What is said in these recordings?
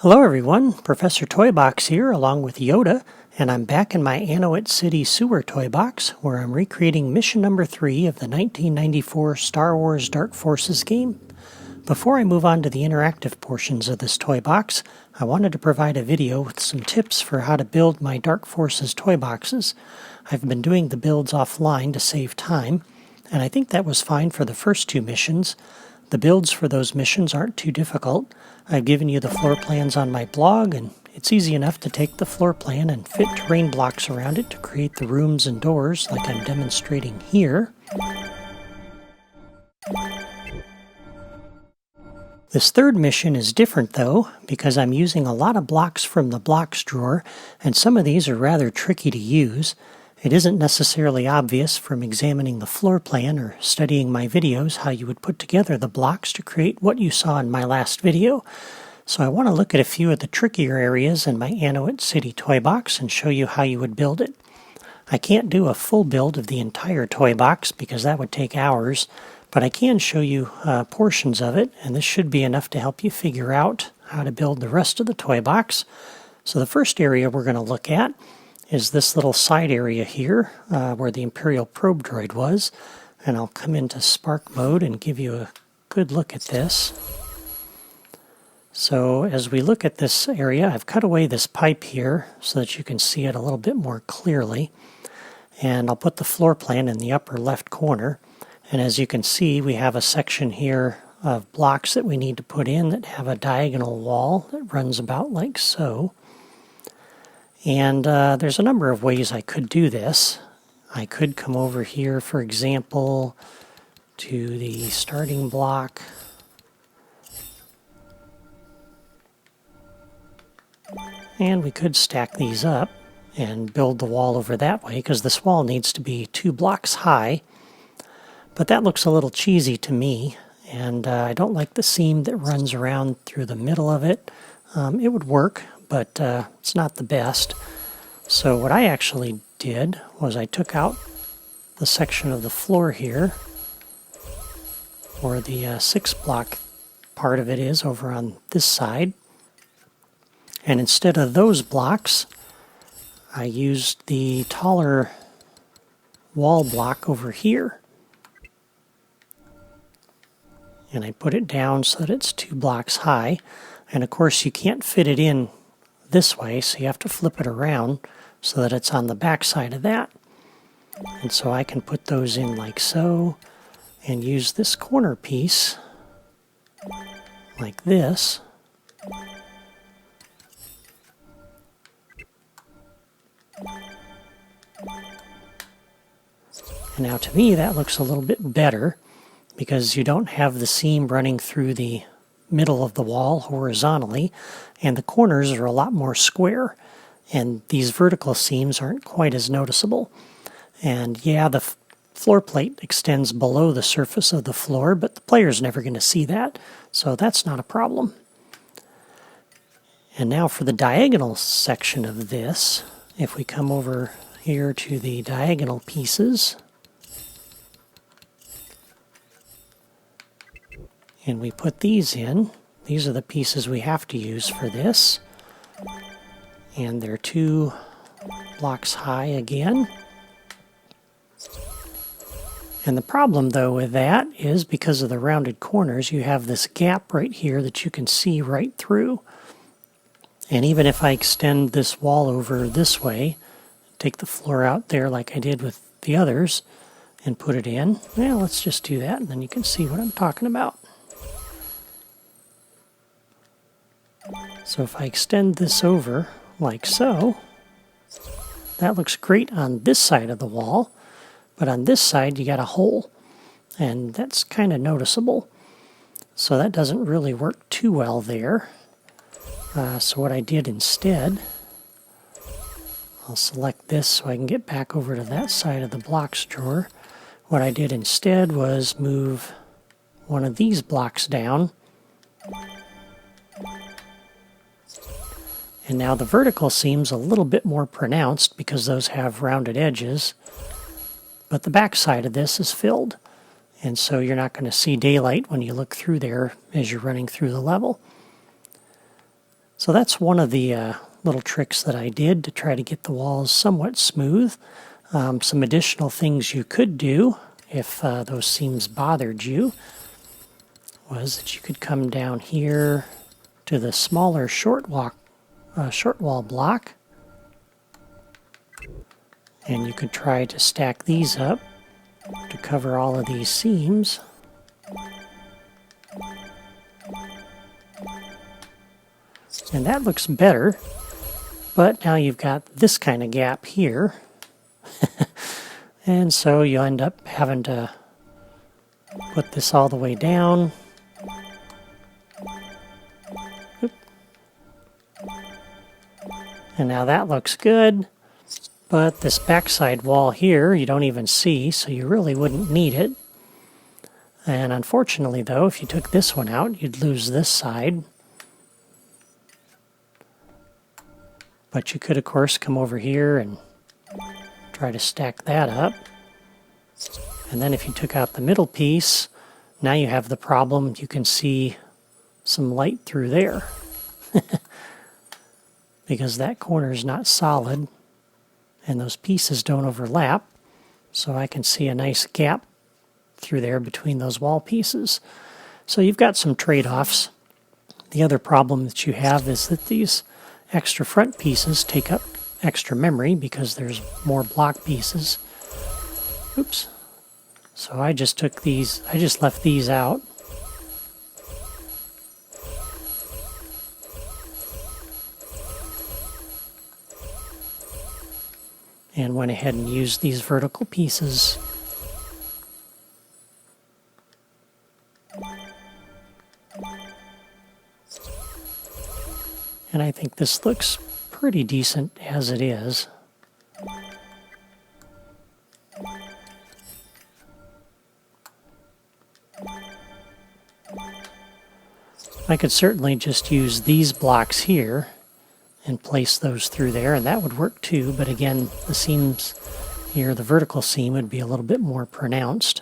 Hello everyone, Professor Toybox here along with Yoda, and I'm back in my Anoat City Sewer toy box where I'm recreating mission number 3 of the 1994 Star Wars Dark Forces game. Before I move on to the interactive portions of this toy box, I wanted to provide a video with some tips for how to build my Dark Forces toy boxes. I've been doing the builds offline to save time, and I think that was fine for the first 2 missions. The builds for those missions aren't too difficult. I've given you the floor plans on my blog, and it's easy enough to take the floor plan and fit terrain blocks around it to create the rooms and doors like I'm demonstrating here. This third mission is different though, because I'm using a lot of blocks from the blocks drawer, and some of these are rather tricky to use. It isn't necessarily obvious from examining the floor plan or studying my videos how you would put together the blocks to create what you saw in my last video. So I want to look at a few of the trickier areas in my Anoat City toy box and show you how you would build it. I can't do a full build of the entire toy box because that would take hours, but I can show you portions of it, and this should be enough to help you figure out how to build the rest of the toy box. So the first area we're going to look at is this little side area here where the Imperial probe droid was, and I'll come into Spark mode and give you a good look at this. So as we look at this area, I've cut away this pipe here so that you can see it a little bit more clearly, and I'll put the floor plan in the upper left corner, and as you can see we have a section here of blocks that we need to put in that have a diagonal wall that runs about like so. And there's a number of ways I could do this. I could come over here, for example, to the starting block. And we could stack these up and build the wall over that way, because this wall needs to be 2 blocks high. But that looks a little cheesy to me, and I don't like the seam that runs around through the middle of it. It would work, but it's not the best. So what I actually did was I took out the section of the floor here, where the 6 block part of it is over on this side. And instead of those blocks, I used the taller wall block over here. And I put it down so that it's 2 blocks high. And of course you can't fit it in this way, so you have to flip it around so that it's on the back side of that. And so I can put those in like so, and use this corner piece like this. And now to me that looks a little bit better, because you don't have the seam running through the middle of the wall horizontally, and the corners are a lot more square, and these vertical seams aren't quite as noticeable. And yeah, the floor plate extends below the surface of the floor, but the player's never going to see that, so that's not a problem. And now for the diagonal section of this, if we come over here to the diagonal pieces, and we put these in. These are the pieces we have to use for this. And they're 2 blocks high again. And the problem though with that is because of the rounded corners, you have this gap right here that you can see right through. And even if I extend this wall over this way, take the floor out there like I did with the others, and put it in, well, let's just do that and then you can see what I'm talking about. So if I extend this over like so, that looks great on this side of the wall, but on this side you got a hole, and that's kind of noticeable. So that doesn't really work too well there. So what I did instead, I'll select this so I can get back over to that side of the blocks drawer. What I did instead was move one of these blocks down. And now the vertical seam's a little bit more pronounced because those have rounded edges, but the back side of this is filled, and so you're not going to see daylight when you look through there as you're running through the level. So that's one of the little tricks that I did to try to get the walls somewhat smooth. Some additional things you could do if those seams bothered you was that you could come down here to the smaller short wall block, and you could try to stack these up to cover all of these seams. And that looks better, but now you've got this kind of gap here. And so you end up having to put this all the way down. Oop. And now that looks good, but this backside wall here you don't even see, so you really wouldn't need it. And unfortunately though, if you took this one out, you'd lose this side. But you could of course come over here and try to stack that up. And then if you took out the middle piece, now you have the problem you can see some light through there. Because that corner is not solid and those pieces don't overlap, so I can see a nice gap through there between those wall pieces. So you've got some trade-offs. The other problem that you have is that these extra front pieces take up extra memory because there's more block pieces. Oops. So I just left these out. And went ahead and used these vertical pieces. And I think this looks pretty decent as it is. I could certainly just use these blocks here and place those through there, and that would work too, but again, the seams here, the vertical seam would be a little bit more pronounced.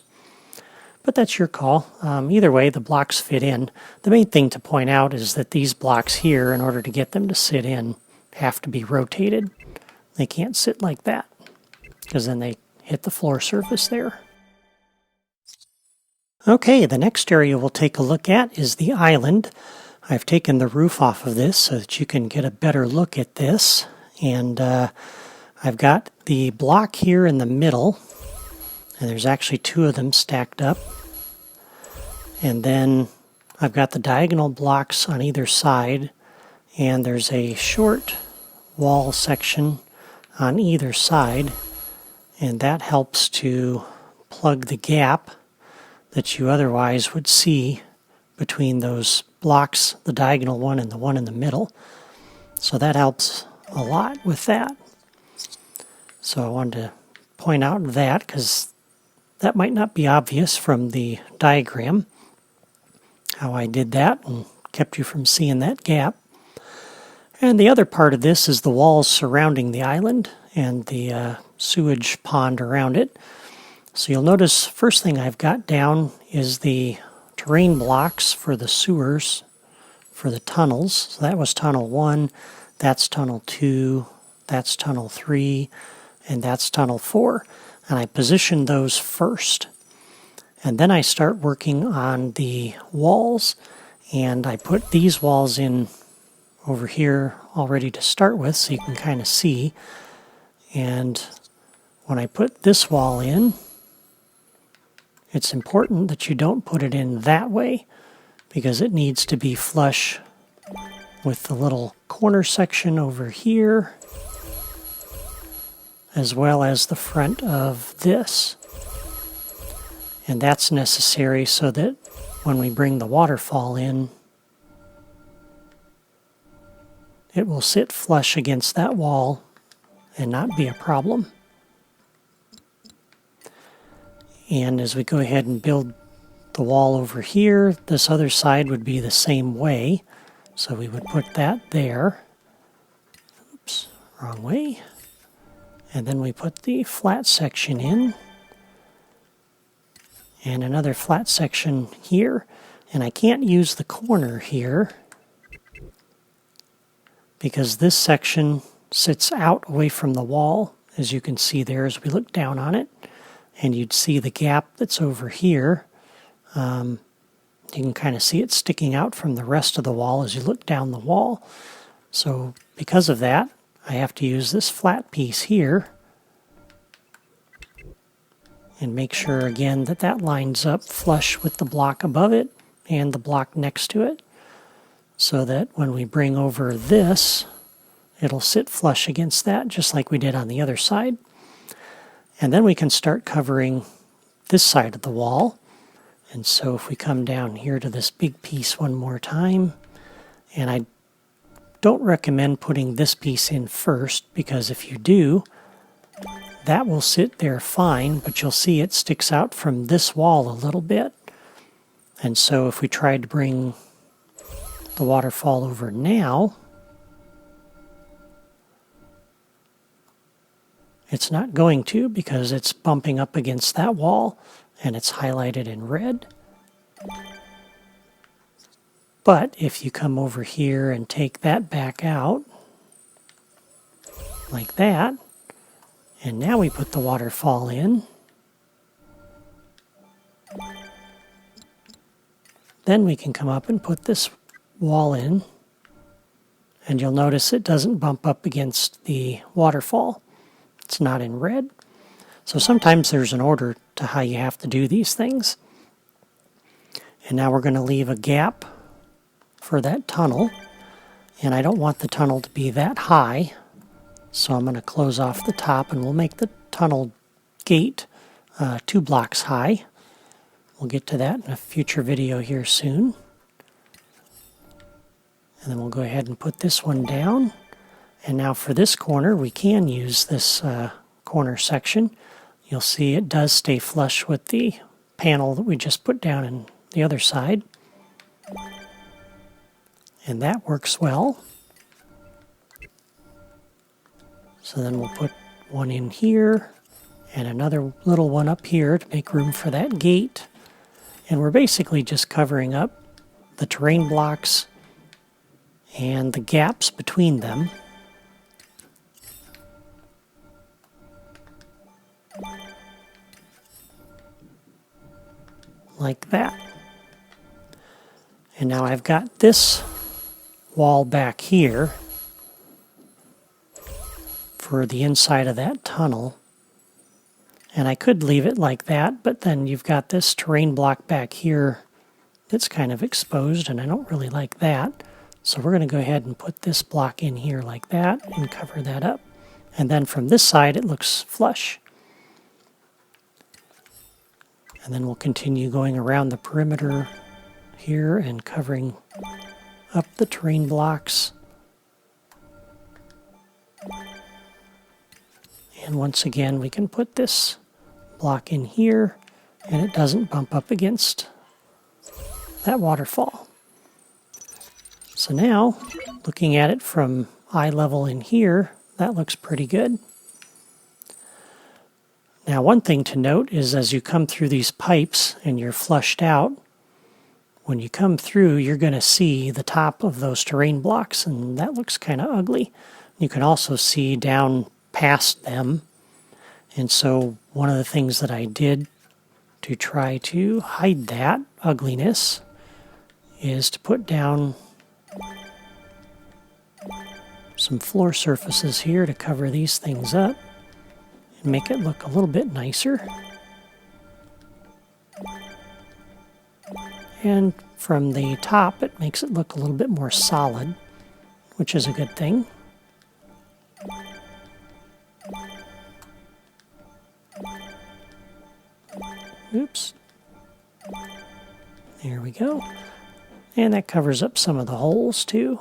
But that's your call. Either way, the blocks fit in. The main thing to point out is that these blocks here, in order to get them to sit in, have to be rotated. They can't sit like that, because then they hit the floor surface there. Okay, the next area we'll take a look at is the island. I've taken the roof off of this so that you can get a better look at this. And I've got the block here in the middle, and there's actually two of them stacked up. And then I've got the diagonal blocks on either side, and there's a short wall section on either side, and that helps to plug the gap that you otherwise would see between those blocks, the diagonal one and the one in the middle. So that helps a lot with that. So I wanted to point out that because that might not be obvious from the diagram, how I did that and kept you from seeing that gap. And the other part of this is the walls surrounding the island and the sewage pond around it. So you'll notice first thing I've got down is the terrain blocks for the sewers, for the tunnels. So that was tunnel 1, that's tunnel 2, that's tunnel 3, and that's tunnel 4. And I position those first. And then I start working on the walls, and I put these walls in over here already to start with so you can kind of see. And when I put this wall in, it's important that you don't put it in that way because it needs to be flush with the little corner section over here as well as the front of this. And that's necessary so that when we bring the waterfall in, it will sit flush against that wall and not be a problem. And as we go ahead and build the wall over here, this other side would be the same way. So we would put that there. Oops, wrong way. And then we put the flat section in. And another flat section here. And I can't use the corner here because this section sits out away from the wall, as you can see there as we look down on it. And you'd see the gap that's over here. You can kind of see it sticking out from the rest of the wall as you look down the wall. So because of that, I have to use this flat piece here and make sure again that that lines up flush with the block above it and the block next to it, so that when we bring over this, it'll sit flush against that, just like we did on the other side. And then we can start covering this side of the wall. And so if we come down here to this big piece one more time, and I don't recommend putting this piece in first, because if you do, that will sit there fine, but you'll see it sticks out from this wall a little bit. And so if we tried to bring the waterfall over now, it's not going to, because it's bumping up against that wall and it's highlighted in red. But if you come over here and take that back out, like that, and now we put the waterfall in, then we can come up and put this wall in, and you'll notice it doesn't bump up against the waterfall. It's not in red. So sometimes there's an order to how you have to do these things. And now we're going to leave a gap for that tunnel. And I don't want the tunnel to be that high. So I'm going to close off the top, and we'll make the tunnel gate 2 blocks high. We'll get to that in a future video here soon. And then we'll go ahead and put this one down. And now for this corner, we can use this corner section. You'll see it does stay flush with the panel that we just put down in the other side. And that works well. So then we'll put one in here and another little one up here to make room for that gate. And we're basically just covering up the terrain blocks and the gaps between them. Like that. And now I've got this wall back here for the inside of that tunnel. And I could leave it like that, but then you've got this terrain block back here that's kind of exposed, and I don't really like that. So we're going to go ahead and put this block in here like that and cover that up. And then from this side it looks flush. And then we'll continue going around the perimeter here and covering up the terrain blocks. And once again, we can put this block in here, and it doesn't bump up against that waterfall. So now, looking at it from eye level in here, that looks pretty good. Now, one thing to note is as you come through these pipes and you're flushed out, when you come through, you're going to see the top of those terrain blocks, and that looks kind of ugly. You can also see down past them. And so one of the things that I did to try to hide that ugliness is to put down some floor surfaces here to cover these things up and make it look a little bit nicer. And from the top, it makes it look a little bit more solid, which is a good thing. Oops. There we go. And that covers up some of the holes too.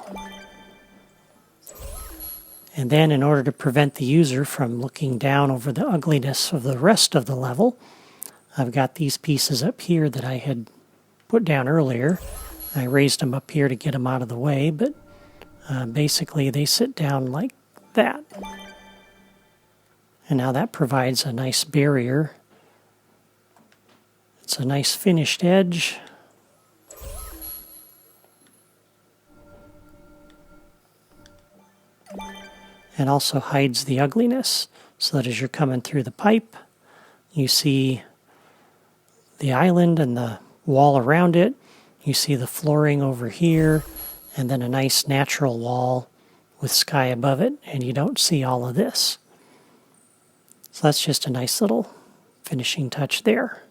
And then in order to prevent the user from looking down over the ugliness of the rest of the level, I've got these pieces up here that I had put down earlier. I raised them up here to get them out of the way, but basically they sit down like that. And now that provides a nice barrier. It's a nice finished edge. and also hides the ugliness, so that as you're coming through the pipe, you see the island and the wall around it. You see the flooring over here, and then a nice natural wall with sky above it, and you don't see all of this. So that's just a nice little finishing touch there.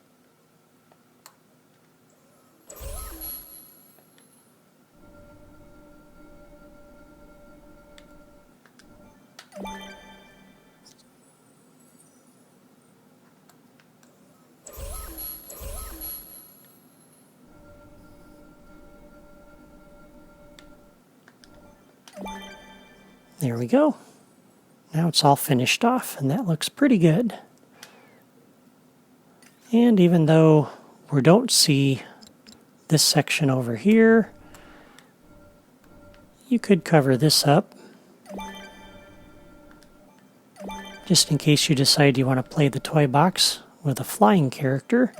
There we go. Now it's all finished off, and that looks pretty good. And even though we don't see this section over here, you could cover this up, just in case you decide you want to play the toy box with a flying character.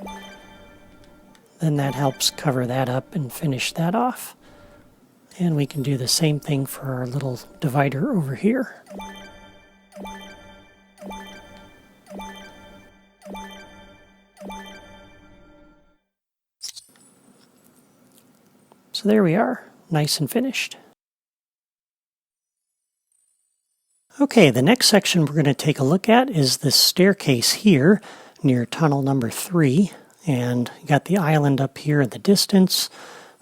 Then that helps cover that up and finish that off. And we can do the same thing for our little divider over here. So there we are, nice and finished. Okay, the next section we're going to take a look at is this staircase here near tunnel number 3. And you got the island up here in the distance.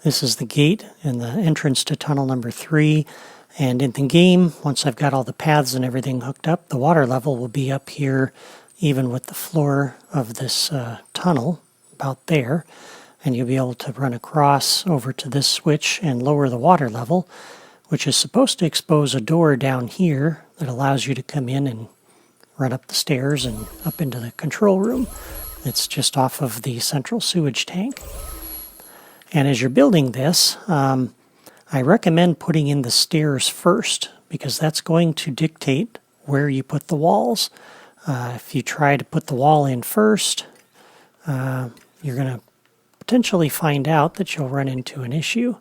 This is the gate and the entrance to tunnel number 3. And in the game, once I've got all the paths and everything hooked up, the water level will be up here, even with the floor of this tunnel, about there. And you'll be able to run across over to this switch and lower the water level, which is supposed to expose a door down here that allows you to come in and run up the stairs and up into the control room. It's just off of the central sewage tank. And as you're building this, I recommend putting in the stairs first, because that's going to dictate where you put the walls. If you try to put the wall in first, you're going to potentially find out that you'll run into an issue.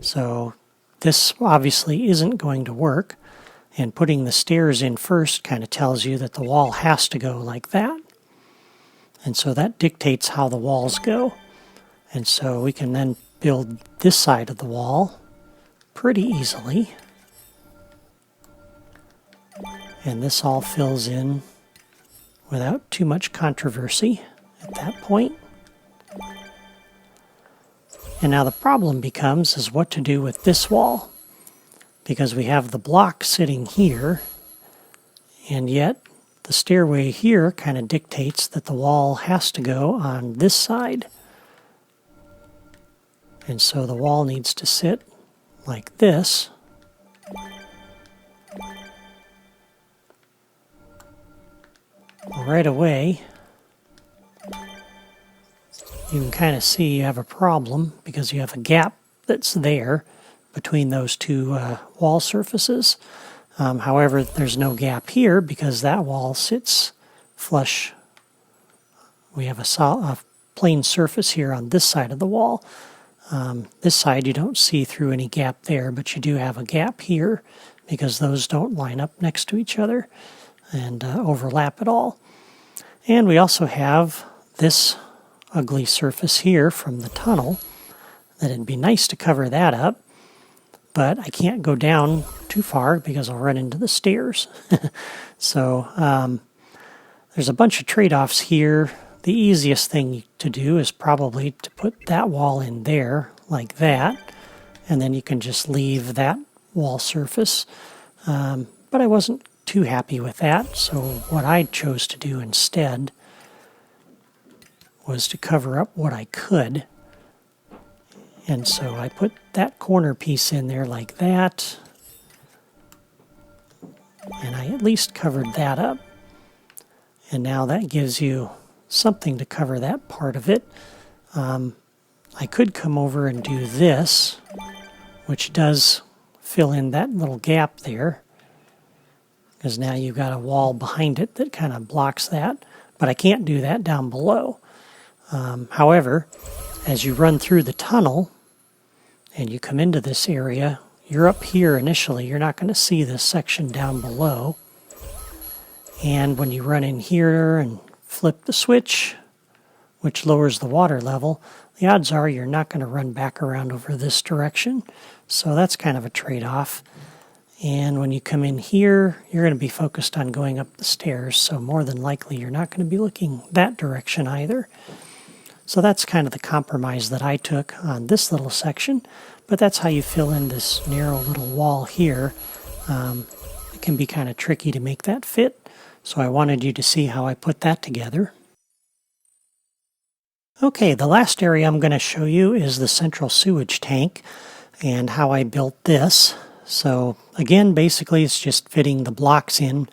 So this obviously isn't going to work, and putting the stairs in first kind of tells you that the wall has to go like that. And so that dictates how the walls go. And so we can then build this side of the wall pretty easily. And this all fills in without too much controversy at that point. And now the problem becomes is what to do with this wall, because we have the block sitting here, and yet the stairway here kind of dictates that the wall has to go on this side. And so the wall needs to sit like this. Right away, you can kind of see you have a problem because you have a gap that's there between those two wall surfaces. However, there's no gap here because that wall sits flush. We have a plain surface here on this side of the wall. This side you don't see through any gap there, but you do have a gap here because those don't line up next to each other and overlap at all. And we also have this ugly surface here from the tunnel that it'd be nice to cover that up, but I can't go down too far because I'll run into the stairs. So there's a bunch of trade-offs here. The easiest thing to do is probably to put that wall in there like that, and then you can just leave that wall surface. But I wasn't too happy with that, so what I chose to do instead was to cover up what I could. And so I put that corner piece in there like that, and I at least covered that up. And now that gives you something to cover that part of it. I could come over and do this, which does fill in that little gap there, because now you've got a wall behind it that kind of blocks that, but I can't do that down below. However, as you run through the tunnel and you come into this area, you're up here initially, you're not going to see this section down below. And when you run in here and flip the switch, which lowers the water level, the odds are you're not going to run back around over this direction. So that's kind of a trade-off. And when you come in here, you're going to be focused on going up the stairs, so more than likely you're not going to be looking that direction either. So that's kind of the compromise that I took on this little section, but that's how you fill in this narrow little wall here. It can be kind of tricky to make that fit, so I wanted you to see how I put that together. Okay, the last area I'm going to show you is the central sewage tank and how I built this. So again, basically it's just fitting the blocks in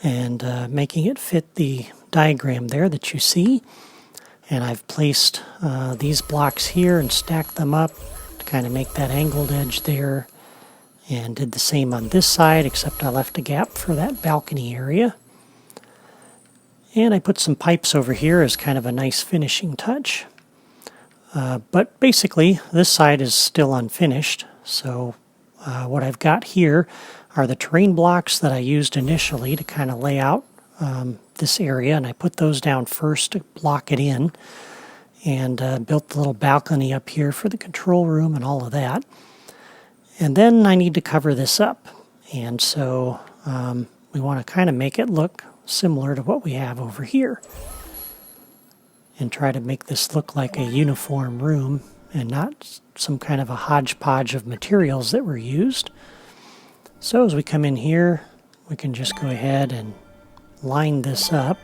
and making it fit the diagram there that you see. And I've placed these blocks here and stacked them up to kind of make that angled edge there. And did the same on this side, except I left a gap for that balcony area. And I put some pipes over here as kind of a nice finishing touch. But basically, this side is still unfinished, so what I've got here are the terrain blocks that I used initially to kind of lay out this area, and I put those down first to block it in, and built the little balcony up here for the control room and all of that. And then I need to cover this up, and so we want to kind of make it look similar to what we have over here, and try to make this look like a uniform room and not some kind of a hodgepodge of materials that were used. So as we come in here, we can just go ahead and line this up.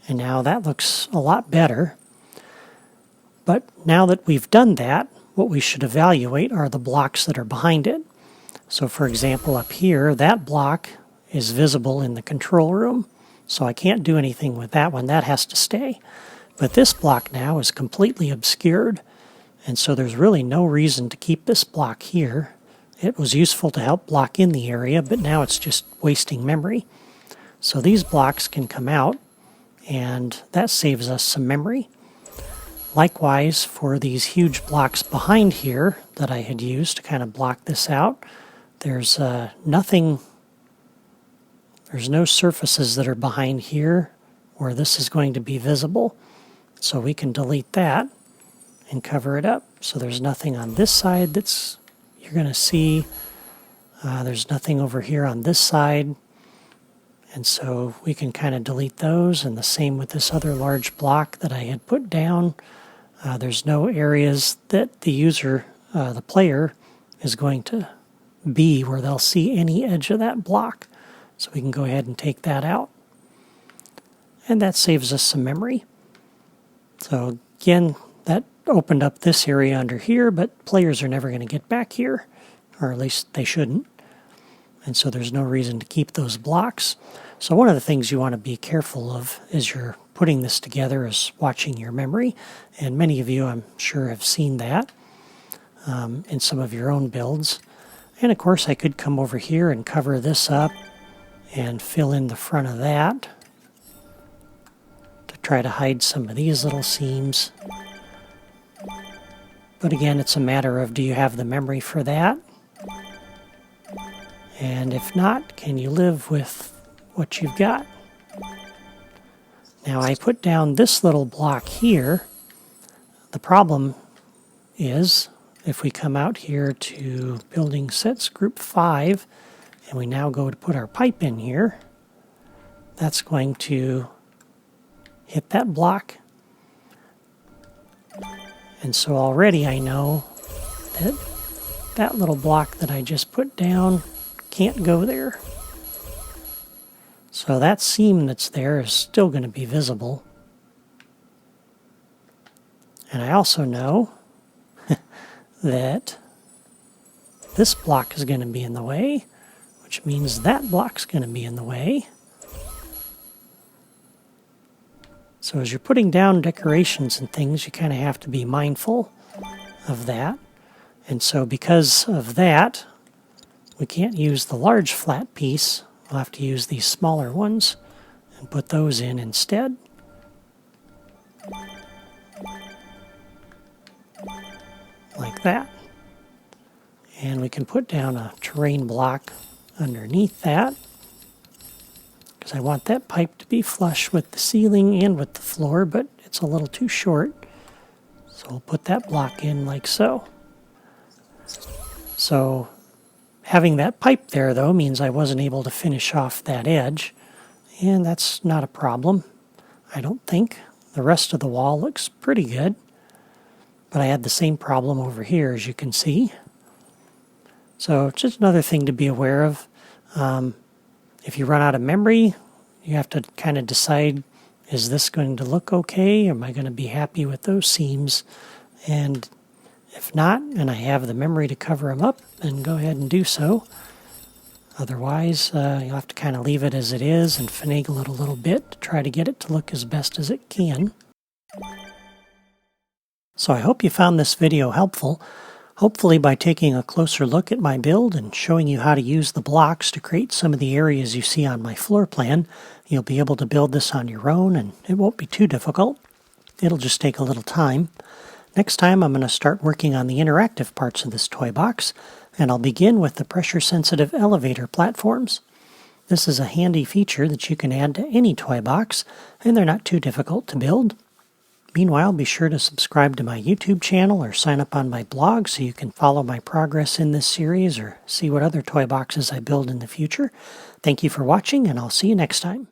And now that looks a lot better. But now that we've done that, what we should evaluate are the blocks that are behind it. So for example, up here, that block is visible in the control room, so I can't do anything with that one. That has to stay. But this block now is completely obscured, and so there's really no reason to keep this block here. It was useful to help block in the area, but now it's just wasting memory. So these blocks can come out, and that saves us some memory. Likewise, for these huge blocks behind here that I had used to kind of block this out, there's nothing. There's no surfaces that are behind here where this is going to be visible. So we can delete that and cover it up. So there's nothing on this side that's you're going to see. There's nothing over here on this side. And so we can kind of delete those. And the same with this other large block that I had put down. There's no areas that the user, the player, is going to be where they'll see any edge of that block. So we can go ahead and take that out. And that saves us some memory. So again, that opened up this area under here, but players are never going to get back here, or at least they shouldn't. And so there's no reason to keep those blocks. So one of the things you want to be careful of as you're putting this together is watching your memory. And many of you, I'm sure, have seen that in some of your own builds. And of course, I could come over here and cover this up and fill in the front of that to try to hide some of these little seams. But again, it's a matter of, do you have the memory for that? And if not, can you live with what you've got? Now I put down this little block here. The problem is, if we come out here to Building Sets Group 5, and we now go to put our pipe in here, that's going to hit that block. And so already I know that that little block that I just put down can't go there. So that seam that's there is still going to be visible. And I also know that this block is going to be in the way, which means that block's going to be in the way. So as you're putting down decorations and things, you kind of have to be mindful of that. And so because of that, we can't use the large flat piece. We'll have to use these smaller ones and put those in instead. Like that. And we can put down a terrain block underneath that, because I want that pipe to be flush with the ceiling and with the floor, but it's a little too short. So we'll put that block in like so. So having that pipe there, though, means I wasn't able to finish off that edge, and that's not a problem, I don't think. The rest of the wall looks pretty good, but I had the same problem over here, as you can see. So it's just another thing to be aware of. If you run out of memory, you have to kind of decide, is this going to look okay? Am I going to be happy with those seams? And if not, and I have the memory to cover them up, then go ahead and do so. Otherwise, you'll have to kind of leave it as it is and finagle it a little bit to try to get it to look as best as it can. So I hope you found this video helpful. Hopefully by taking a closer look at my build and showing you how to use the blocks to create some of the areas you see on my floor plan, you'll be able to build this on your own, and it won't be too difficult. It'll just take a little time. Next time I'm going to start working on the interactive parts of this toy box, and I'll begin with the pressure-sensitive elevator platforms. This is a handy feature that you can add to any toy box, and they're not too difficult to build. Meanwhile, be sure to subscribe to my YouTube channel or sign up on my blog so you can follow my progress in this series or see what other toy boxes I build in the future. Thank you for watching, and I'll see you next time.